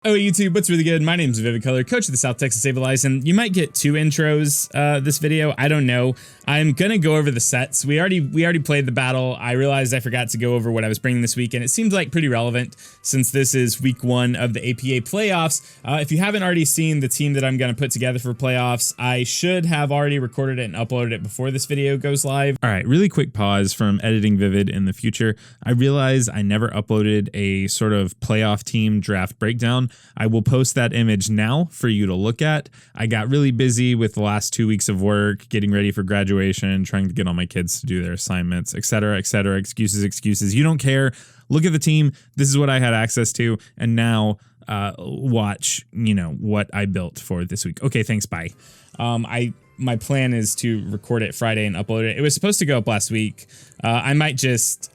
Oh, YouTube, what's really good? My name is Vivid Color, coach of the South Texas DeathlyiAm. You might get two intros this video. I don't know. I'm gonna go over the sets. We already played the battle. I realized I forgot to go over what I was bringing this week, and it seems like pretty relevant since this is week 1 of the APA playoffs. If you haven't already seen the team that I'm gonna put together for playoffs, I should have already recorded it and uploaded it before this video goes live. All right, really quick pause from editing Vivid in the future. I realize I never uploaded a sort of playoff team draft breakdown. I will post that image now for you to look at. I got really busy with the last 2 weeks of work, getting ready for graduation, trying to get all my kids to do their assignments, etc., etc. Excuses. You don't care. Look at the team. This is what I had access to. And now watch, what I built for this week. Okay, thanks. Bye. My plan is to record it Friday and upload it. It was supposed to go up last week. I might just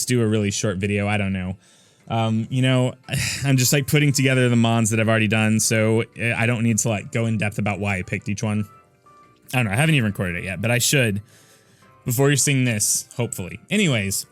do a really short video. I don't know. I'm just like putting together the mons that I've already done, so I don't need to like go in depth about why I picked each one. I don't know. I haven't even recorded it yet, but I should before you're seeing this, hopefully. Anyways,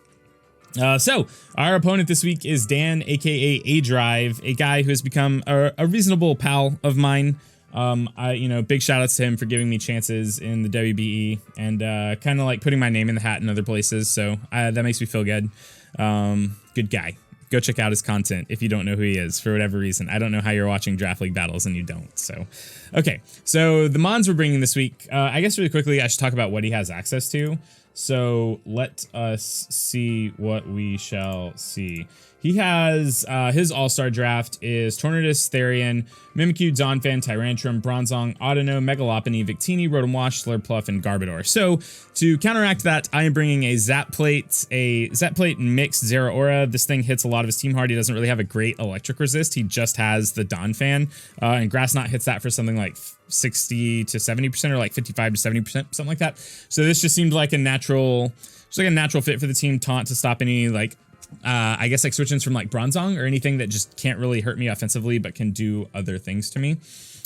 so our opponent this week is Dan, aka aDrive, a guy who has become a reasonable pal of mine. Big shout outs to him for giving me chances in the WBE and kind of like putting my name in the hat in other places. So that makes me feel good. Good guy. Go check out his content if you don't know who he is for whatever reason. I don't know how you're watching Draft League battles and you don't. So, okay. So the mons we're bringing this week, I guess really quickly, I should talk about what he has access to. So let us see what we shall see. He has his all-star draft is Tornadus, Therian, Mimikyu, Donphan, Tyrantrum, Bronzong, Audino, Megalopony, Victini, Rotomwash, Slurpluff, and Garbodor. So to counteract that, I am bringing a Zap Plate mixed Zeraora. This thing hits a lot of his team hard. He doesn't really have a great electric resist. He just has the Donphan, and Grass Knot hits that for something like 60 to 70% or like 55 to 70%, something like that. So this just seemed like a natural fit for the team. Taunt to stop any like I guess like switch-ins from like Bronzong or anything that just can't really hurt me offensively but can do other things to me.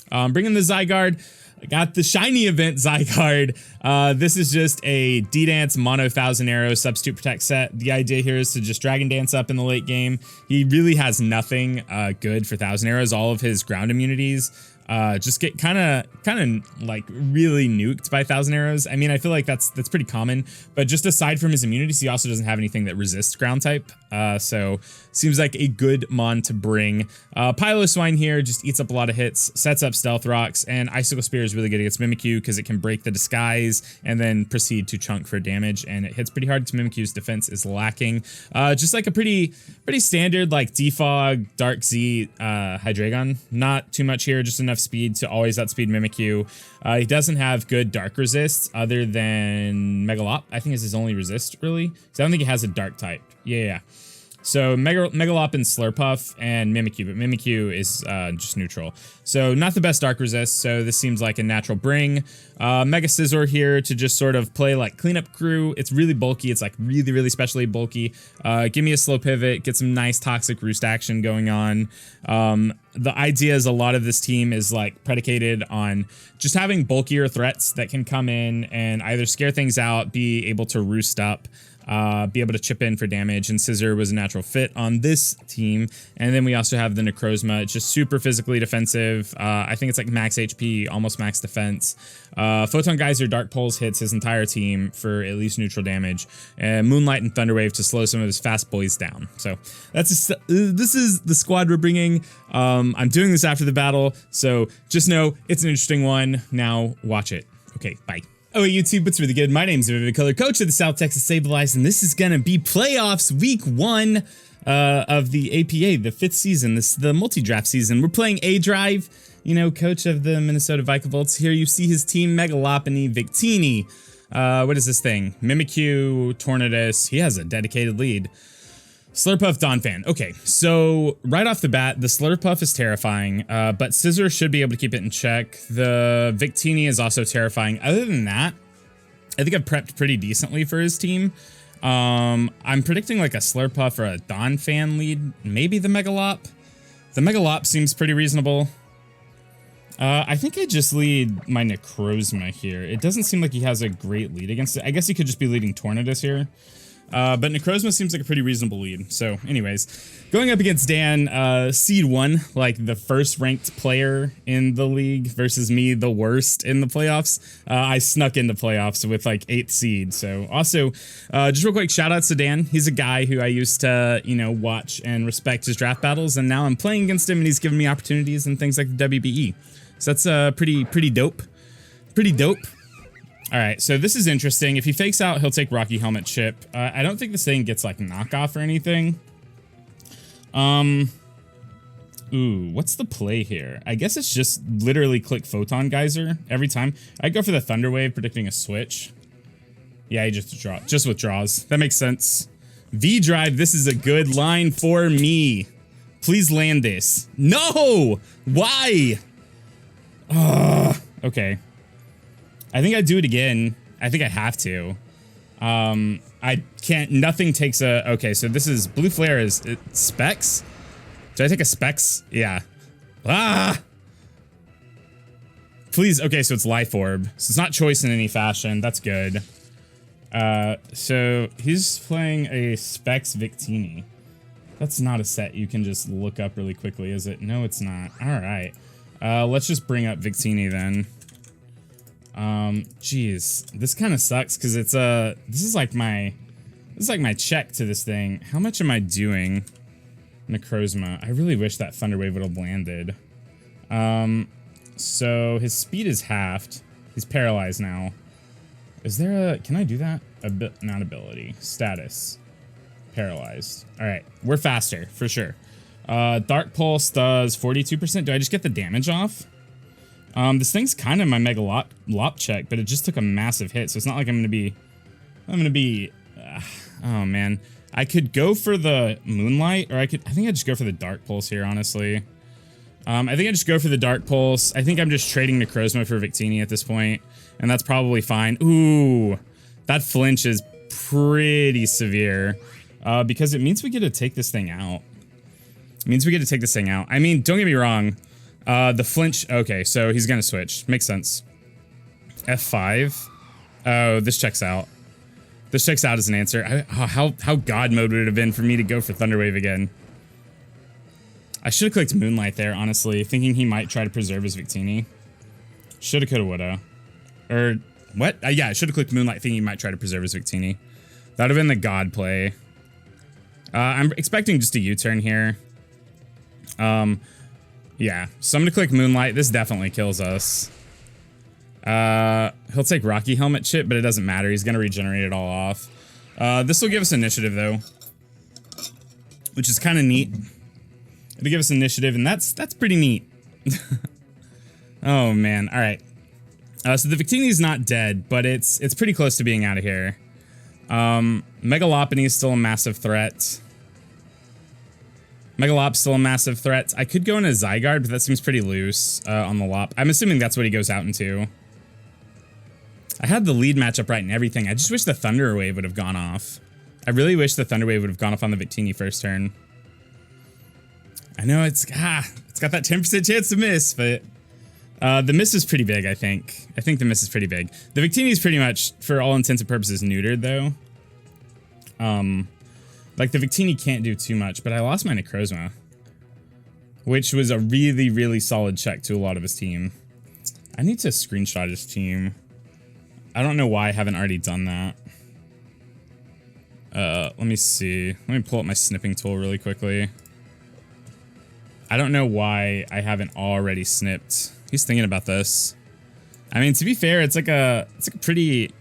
Bringing the Zygarde. I got the shiny event Zygarde. This is just a D-Dance mono 1000 arrow substitute protect set. The idea here is to just Dragon Dance up in the late game. He really has nothing good for 1000 arrows. All of his ground immunities just get kind of like really nuked by 1000 arrows. I mean, I feel like that's pretty common, but just aside from his immunities, he also doesn't have anything that resists ground type. So seems like a good mon to bring. Piloswine here just eats up a lot of hits, sets up Stealth Rocks, and Icicle Spear is really good against Mimikyu because it can break the disguise and then proceed to chunk for damage, and it hits pretty hard because Mimikyu's defense is lacking. Just like a pretty standard like Defog, Dark Z, Hydreigon. Not too much here, just enough speed to always outspeed Mimikyu. He doesn't have good dark resists other than Megalop, I think is his only resist really. So I don't think he has a dark type. Yeah. So Megalop and Slurpuff and Mimikyu, but Mimikyu is just neutral. So not the best dark resist, so this seems like a natural bring. Mega Scizor here to just sort of play like cleanup crew. It's really bulky. It's like really specially bulky. Give me a slow pivot, get some nice toxic roost action going on. The idea is a lot of this team is like predicated on just having bulkier threats that can come in and either scare things out, be able to roost up, be able to chip in for damage, and Scizor was a natural fit on this team. And then we also have the Necrozma. It's just super physically defensive. I think it's like max HP, almost max defense. Photon Geyser Dark Pulse hits his entire team for at least neutral damage, and Moonlight and Thunderwave to slow some of his fast boys down. So this is the squad we're bringing. I'm doing this after the battle, so just know it's an interesting one. Now watch it. Okay, bye. Oh, YouTube, what's really good? My name's Vivid Color, coach of the South Texas DeathlyiAm, and this is gonna be playoffs week 1 of the APA, the 5th season. This is the multi-draft season. We're playing aDrive, coach of the Minnesota Vikavolt. Here you see his team: Megalopony, Victini. What is this thing? Mimikyu, Tornadus. He has a dedicated lead. Slurpuff, Donphan. Okay, so right off the bat, the Slurpuff is terrifying, but Scizor should be able to keep it in check. The Victini is also terrifying. Other than that, I think I've prepped pretty decently for his team. I'm predicting like a Slurpuff or a Donphan lead, maybe the Megalop. The Megalop seems pretty reasonable. I think I just lead my Necrozma here. It doesn't seem like he has a great lead against it. I guess he could just be leading Tornadus here. But Necrozma seems like a pretty reasonable lead. So anyways, going up against Dan, seed 1, like the first ranked player in the league versus me, the worst in the playoffs. I snuck into playoffs with like 8th seed. So also, just real quick, shout outs to Dan. He's a guy who I used to, you know, watch and respect his draft battles. And now I'm playing against him and he's giving me opportunities and things like the WBE. So that's pretty dope. Pretty dope. All right, so this is interesting. If he fakes out, he'll take Rocky Helmet Chip. I don't think this thing gets like knockoff or anything. Ooh, what's the play here? I guess it's just literally click Photon Geyser every time. I'd go for the Thunder Wave, predicting a switch. Yeah, he just withdraws. That makes sense. V-Drive, this is a good line for me. Please land this. No! Why? Okay. I think I'd do it again. I think I have to. I can't, nothing takes a, okay, so this is, Blue Flare is Specs? Did I take a Specs? Yeah. Ah! Please, okay, so it's Life Orb. So it's not choice in any fashion. That's good. So he's playing a Specs Victini. That's not a set you can just look up really quickly, is it? No, it's not. All right. Let's just bring up Victini then. Geez, this kind of sucks because it's this is like my check to this thing. How much am I doing? Necrozma. I really wish that Thunder Wave would have landed. So his speed is halved. He's paralyzed now. Is there a, can I do that? Not ability. Status. Paralyzed. All right, we're faster for sure. Dark Pulse does 42%. Do I just get the damage off? This thing's kind of my Mega Lop check, but it just took a massive hit, so it's not like I'm gonna be, oh man. I could go for the Moonlight, or I think I'd just go for the Dark Pulse here, honestly. I think I just go for the Dark Pulse. I think I'm just trading Necrozma for Victini at this point, and that's probably fine. Ooh, that flinch is pretty severe, because it means we get to take this thing out. It means we get to take this thing out. I mean, don't get me wrong. The flinch, okay, so he's gonna switch. Makes sense. F5. Oh, this checks out. This checks out as an answer. How God mode would it have been for me to go for Thunder Wave again? I should have clicked Moonlight there, honestly, thinking he might try to preserve his Victini. Shoulda, coulda, woulda. Or, what? Yeah, I should have clicked Moonlight thinking he might try to preserve his Victini. That would have been the God play. I'm expecting just a U-turn here. Yeah, so I'm gonna click Moonlight. This definitely kills us. He'll take Rocky Helmet Chip, but it doesn't matter. He's gonna regenerate it all off. This will give us initiative though, which is kind of neat. It'll give us initiative, and that's pretty neat. Oh man, all right. So the Victini is not dead, but it's pretty close to being out of here. Megalopony is still a massive threat. Megalop's still a massive threat. I could go into Zygarde, but that seems pretty loose on the Lop. I'm assuming that's what he goes out into. I had the lead matchup right and everything. I just wish the Thunder Wave would have gone off. I really wish the Thunder Wave would have gone off on the Victini first turn. I know it's got that 10% chance to miss, but the miss is pretty big, I think. I think the miss is pretty big. The Victini is pretty much, for all intents and purposes, neutered, though. Like, the Victini can't do too much, but I lost my Necrozma, which was a really, really solid check to a lot of his team. I need to screenshot his team. I don't know why I haven't already done that. Let me see. Let me pull up my snipping tool really quickly. I don't know why I haven't already snipped. He's thinking about this. I mean, to be fair, it's like a pretty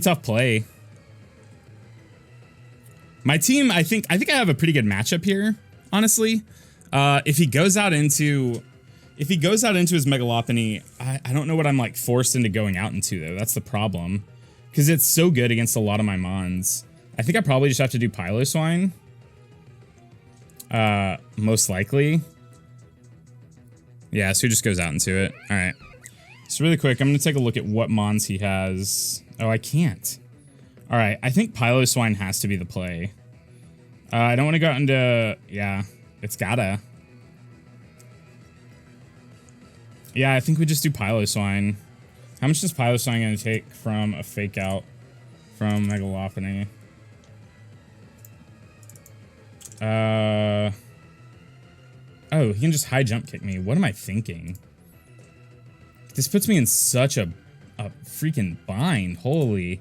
tough play. My team, I think I have a pretty good matchup here, honestly. If he goes out into his Megalopony, I don't know what I'm like forced into going out into though. That's the problem, because it's so good against a lot of my mons. I think I probably just have to do Piloswine. Most likely. Yeah, so he just goes out into it. All right. So really quick, I'm gonna take a look at what mons he has. Oh, I can't. All right, I think Piloswine has to be the play. I don't want to go out into, yeah, it's gotta. Yeah, I think we just do Piloswine. How much is Piloswine going to take from a fake out from Megalopony? Oh, he can just high jump kick me. What am I thinking? This puts me in such a freaking bind. Holy.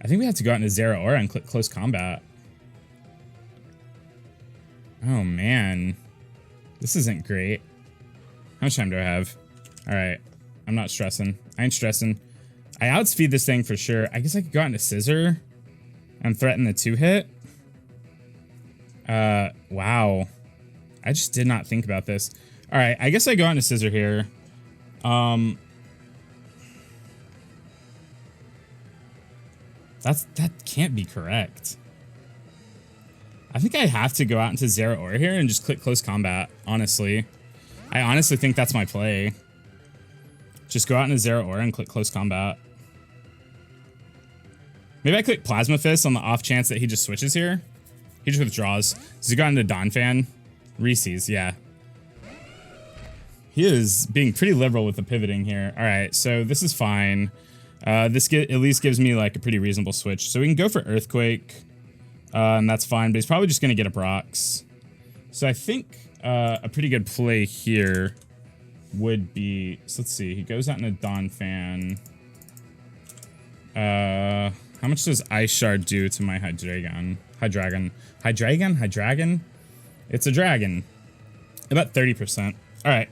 I think we have to go out into Zero Aura and click close combat. Oh, man. This isn't great. How much time do I have? All right. I'm not stressing. I ain't stressing. I outspeed this thing for sure. I guess I could go out into Scissor and threaten the 2-hit. Wow. I just did not think about this. All right. I guess I go out into Scissor here. That can't be correct. I think I have to go out into Zero Aura here and just click close combat, honestly. I honestly think that's my play. Just go out into Zero Aura and click close combat. Maybe I click Plasma Fist on the off chance that he just switches here. He just withdraws. Does he go into Donphan? Reese's, yeah. He is being pretty liberal with the pivoting here. All right, so this is fine. This at least gives me like a pretty reasonable switch. So we can go for Earthquake. And that's fine, but he's probably just going to get a Brox. So I think a pretty good play here would be... So let's see. He goes out in a Donphan. How much does Ice Shard do to my Hydreigon? Hydreigon? It's a dragon. About 30%. All right.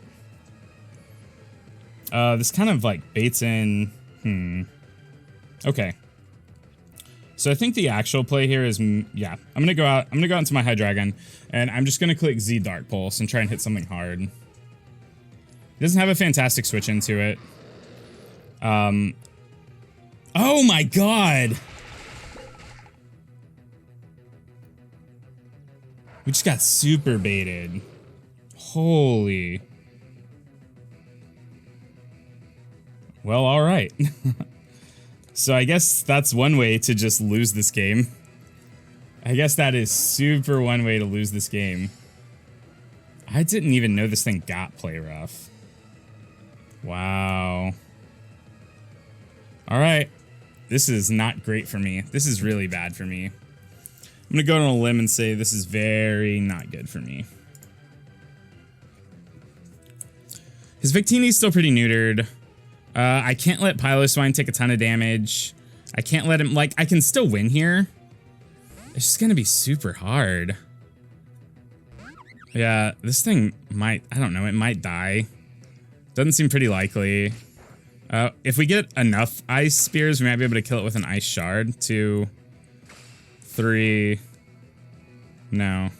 This kind of like baits in... Okay. So I think the actual play here is, yeah, I'm gonna go out into my Hydreigon, and I'm just gonna click Z Dark Pulse and try and hit something hard. It doesn't have a fantastic switch into it. Oh my god! We just got super baited. Holy. Well, all right. So I guess that's one way to just lose this game. I guess that is super one way to lose this game. I didn't even know this thing got play rough. Wow. All right. This is not great for me. This is really bad for me. I'm going to go on a limb and say this is very not good for me. His Victini's still pretty neutered. I can't let Piloswine take a ton of damage. I can't let him, like, I can still win here. It's just gonna be super hard. Yeah, this thing might, I don't know, it might die. Doesn't seem pretty likely. If we get enough Ice Spears, we might be able to kill it with an Ice Shard. 2, 3. No.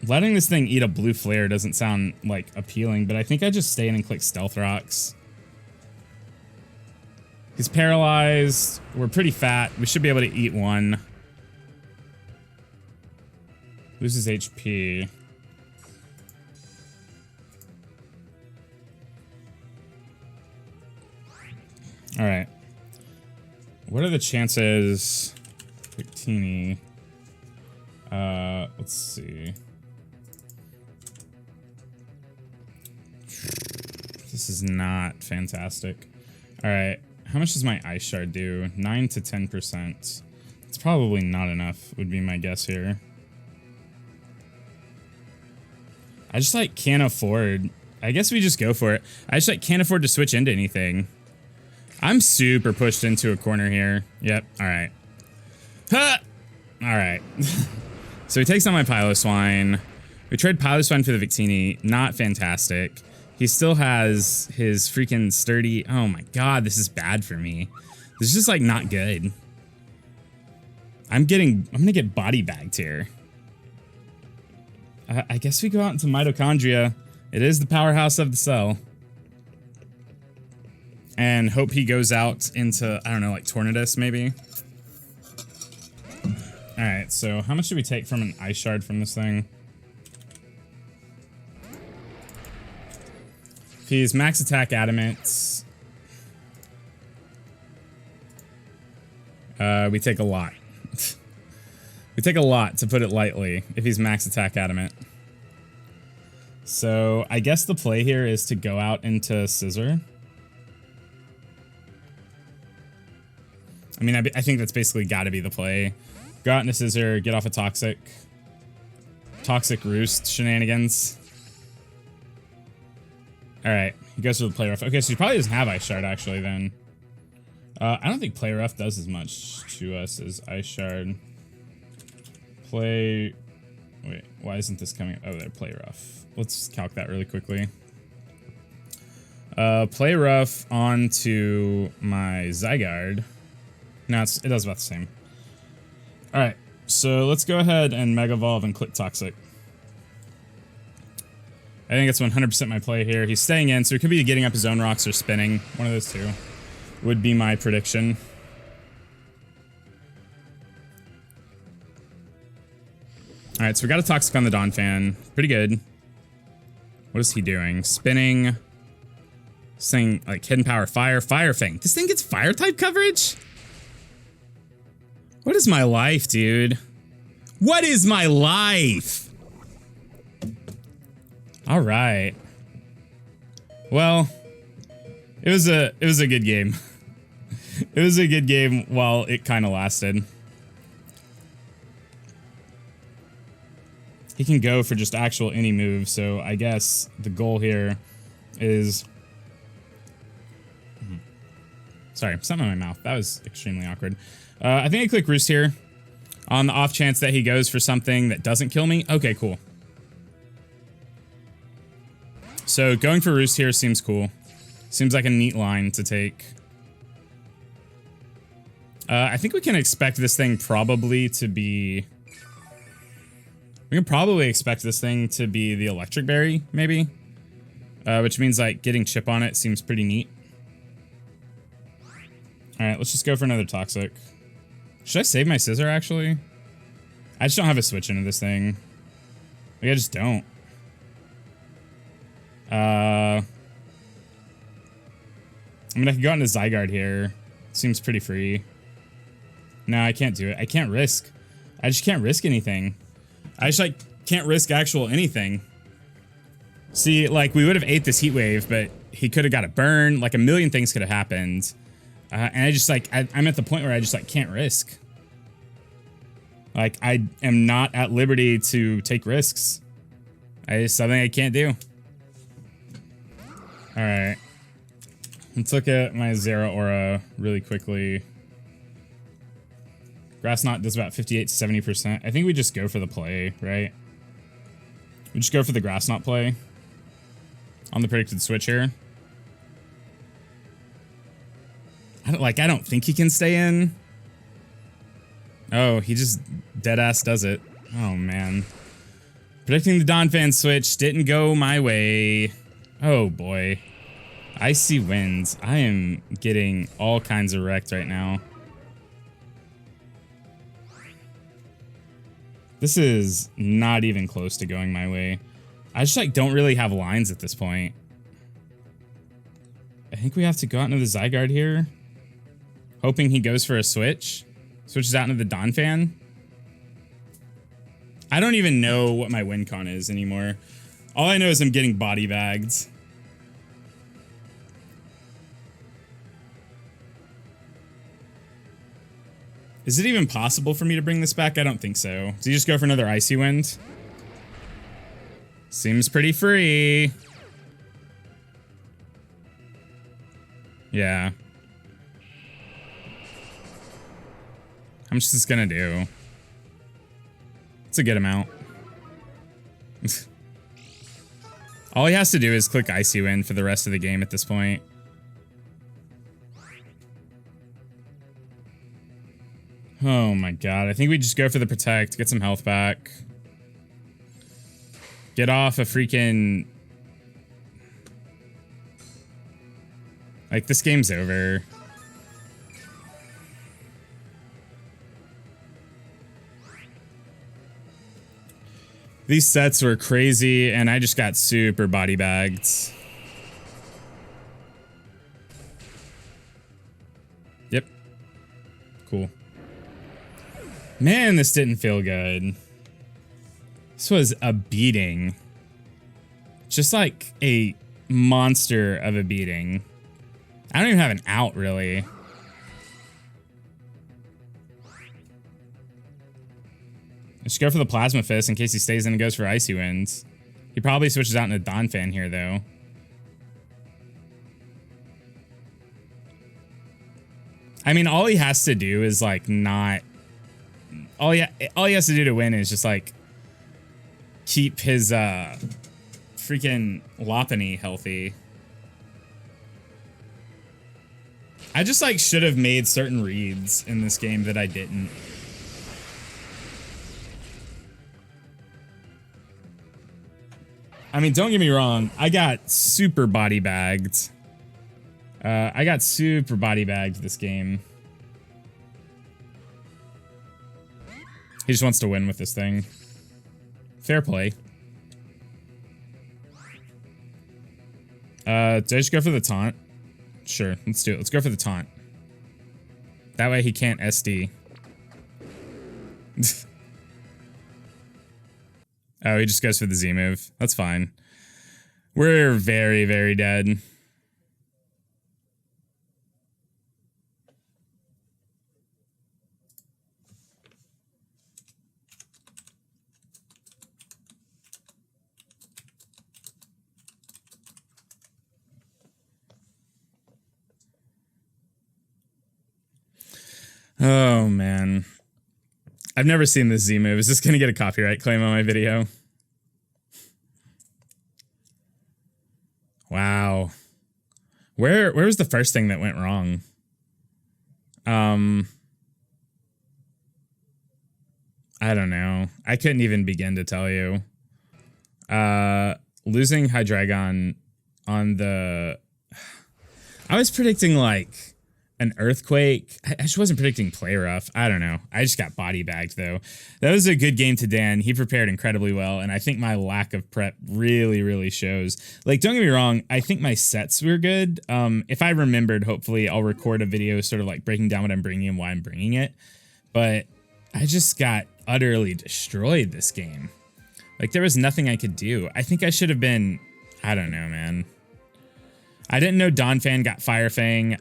Letting this thing eat a blue flare doesn't sound, like, appealing, but I think I just stay in and click Stealth Rocks. He's paralyzed. We're pretty fat. We should be able to eat one. Loses HP. Alright. What are the chances... Victini... let's see... This is not fantastic. All right, how much does my Ice Shard do? 9 to 10%. It's probably not enough, would be my guess here. I just like can't afford. I guess we just go for it. I just like can't afford to switch into anything. I'm super pushed into a corner here. Yep. All right. Ha! All right. So he takes on my Piloswine. We trade Piloswine for the Victini. Not fantastic. He still has his freaking sturdy... Oh my god, this is bad for me. This is just, like, not good. I'm gonna get body bagged here. I guess we go out into Mitochondria. It is the powerhouse of the cell. And hope he goes out into, I don't know, like Tornadus, maybe? Alright, so how much do we take from an Ice Shard from this thing? If he's max attack adamant, we take a lot. We take a lot, to put it lightly, if he's max attack adamant. So I guess the play here is to go out into Scissor. I mean, I think that's basically got to be the play. Go out into Scissor, get off a Toxic Roost shenanigans. Alright, he goes for the Play Rough. Okay, so he probably doesn't have Ice Shard, actually, then. I don't think Play Rough does as much to us as Ice Shard. Wait, why isn't this coming? Oh, there, Play Rough. Let's calc that really quickly. Play Rough onto my Zygarde. No, it does about the same. Alright, so let's go ahead and Mega Evolve and click Toxic. I think it's 100% my play here. He's staying in, so he could be getting up his own rocks or spinning. One of those two would be my prediction. Alright, so we got a Toxic on the Donphan. Pretty good. What is he doing? Spinning. Saying, like, Hidden Power, Fire, Fire Fang. This thing gets Fire-type coverage? What is my life, dude? What is my life? All right. Well, it was a good game. It was a good game while it kind of lasted. He can go for just actual any move, so I guess the goal here is... Sorry, something in my mouth. That was extremely awkward. I think I click Roost here on the off chance that he goes for something that doesn't kill me. Okay, cool. So going for Roost here seems cool. Seems like a neat line to take. I think we can expect this thing probably to be... We can probably expect this thing to be the Electric Berry, maybe. Which means, like, getting Chip on it seems pretty neat. Alright, let's just go for another Toxic. Should I save my Scissor, actually? I just don't have a switch into this thing. Like, I just don't. I mean, I could go into Zygarde here. Seems pretty free. No, I can't do it. I can't risk. I just can't risk anything. I just, like, can't risk actual anything. See, like, we would have ate this Heat Wave, but he could have got a burn. Like, a million things could have happened. And I just, like, I'm at the point where I just, like, can't risk. Like, I am not at liberty to take risks. It's something I can't do. Alright. Let's look at my Zera Aura really quickly. Grass Knot does about 58 to 70%. I think we just go for the play, right? We just go for the Grass Knot play on the predicted switch here. I don't think he can stay in. Oh, he just deadass does it. Oh, man. Predicting the Donphan switch didn't go my way. Oh, boy. Icy Winds. I am getting all kinds of wrecked right now. This is not even close to going my way. I just, like, don't really have lines at this point. I think we have to go out into the Zygarde here. Hoping he goes for a switch. Switches out into the Donphan. I don't even know what my win con is anymore. All I know is I'm getting body bagged. Is it even possible for me to bring this back? I don't think so. So you just go for another Icy Wind? Seems pretty free. Yeah. How much is this gonna do? It's a good amount. All he has to do is click Icy Wind for the rest of the game at this point. Oh my god, I think we just go for the Protect, get some health back. Get off a freaking... Like, this game's over. These sets were crazy, and I just got super body bagged. Yep. Cool. Man, this didn't feel good. This was a beating. Just like a monster of a beating. I don't even have an out, really. Just go for the Plasma Fist in case he stays in and goes for Icy Winds. He probably switches out into Donphan here, though. I mean, all he has to do is, like, not... All he has to do to win is just, like, keep his, freaking Lopunny healthy. I just, like, should have made certain reads in this game that I didn't. I mean, don't get me wrong. I got super body bagged. I got super body bagged this game. He just wants to win with this thing. Fair play. Did I just go for the taunt? Sure, let's do it. Let's go for the taunt. That way he can't SD. Oh, he just goes for the Z move. That's fine. We're very, very dead. Oh, man. I've never seen this Z move. Is this going to get a copyright claim on my video? Wow. Where was the first thing that went wrong? I don't know. I couldn't even begin to tell you. Losing Hydreigon on the... I was predicting, like... an earthquake. I just wasn't predicting play rough. I don't know. I just got body bagged though. That was a good game to Dan. He prepared incredibly well, and I think my lack of prep really, really shows. Like, don't get me wrong, I think my sets were good. If I remembered, hopefully I'll record a video sort of like breaking down what I'm bringing and why I'm bringing it. But I just got utterly destroyed this game. Like, there was nothing I could do. I think I should have been... I don't know, man. I didn't know Donphan got Fire Fang.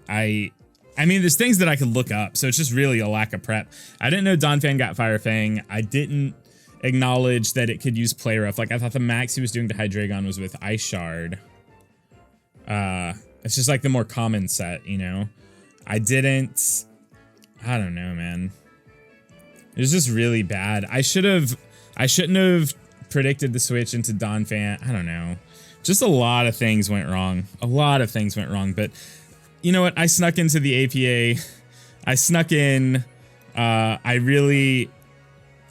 I mean, there's things that I could look up, so it's just really a lack of prep. I didn't know Donphan got Fire Fang. I didn't acknowledge that it could use Play Rough. Like, I thought the max he was doing to Hydreigon was with Ice Shard. It's just like the more common set, you know? I don't know, man. It was just really bad. I shouldn't have predicted the switch into Donphan. I don't know. Just a lot of things went wrong. A lot of things went wrong, but... You know what? I snuck into the APA. I snuck in. I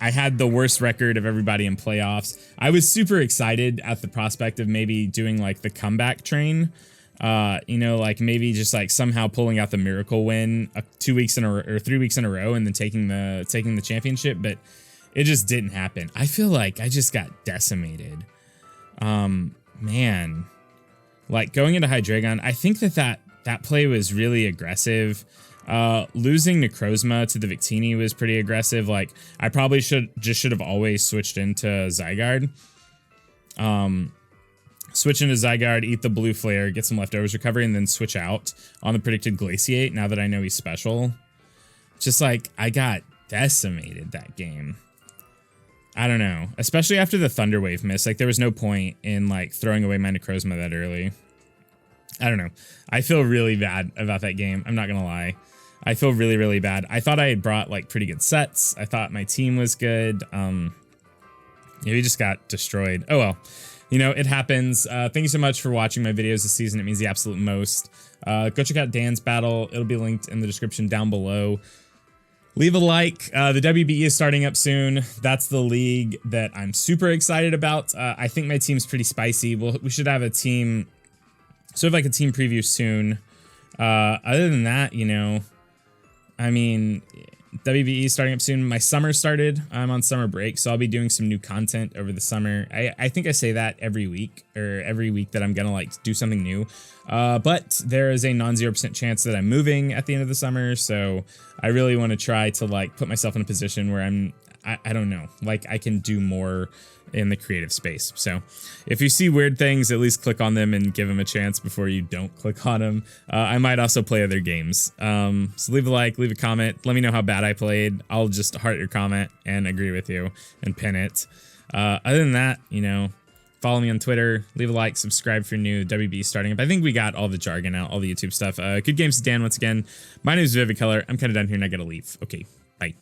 had the worst record of everybody in playoffs. I was super excited at the prospect of maybe doing like the comeback train. You know, like maybe just like somehow pulling out the miracle win 2 weeks in a row or 3 weeks in a row and then taking the championship, but it just didn't happen. I feel like I just got decimated. Man, like going into Hydreigon, I think that play was really aggressive. Losing Necrozma to the Victini was pretty aggressive. Like, I probably should have always switched into Zygarde. Switch into Zygarde, eat the blue flare, get some leftovers recovery, and then switch out on the predicted Glaciate now that I know he's special. Just like, I got decimated that game. I don't know. Especially after the Thunder Wave miss. Like, there was no point in, like, throwing away my Necrozma that early. I don't know. I feel really bad about that game. I'm not going to lie. I feel really, really bad. I thought I had brought like pretty good sets. I thought my team was good. Yeah, we just got destroyed. Oh, well, you know, it happens. Thank you so much for watching my videos this season. It means the absolute most. Go check out Dan's battle. It'll be linked in the description down below. Leave a like. The WBE is starting up soon. That's the league that I'm super excited about. I think my team's pretty spicy. We should have a team... sort of like a team preview soon. Other than that, you know, I mean, WBE is starting up soon. My summer started. I'm on summer break, so I'll be doing some new content over the summer. I think I say that every week that I'm gonna like do something new. But there is a non-0% chance that I'm moving at the end of the summer, so I really want to try to like put myself in a position where I don't know, like I can do more in the creative space. So if you see weird things, at least click on them and give them a chance before you don't click on them. I might also play other games. So leave a like, leave a comment. Let me know how bad I played. I'll just heart your comment and agree with you and pin it. Other than that, you know, follow me on Twitter, leave a like, subscribe if you're new. WB starting up. I think we got all the jargon out, all the YouTube stuff. Good games to Dan once again. My name is Vivid Color. I'm kind of done here and I gotta leave. Okay, bye.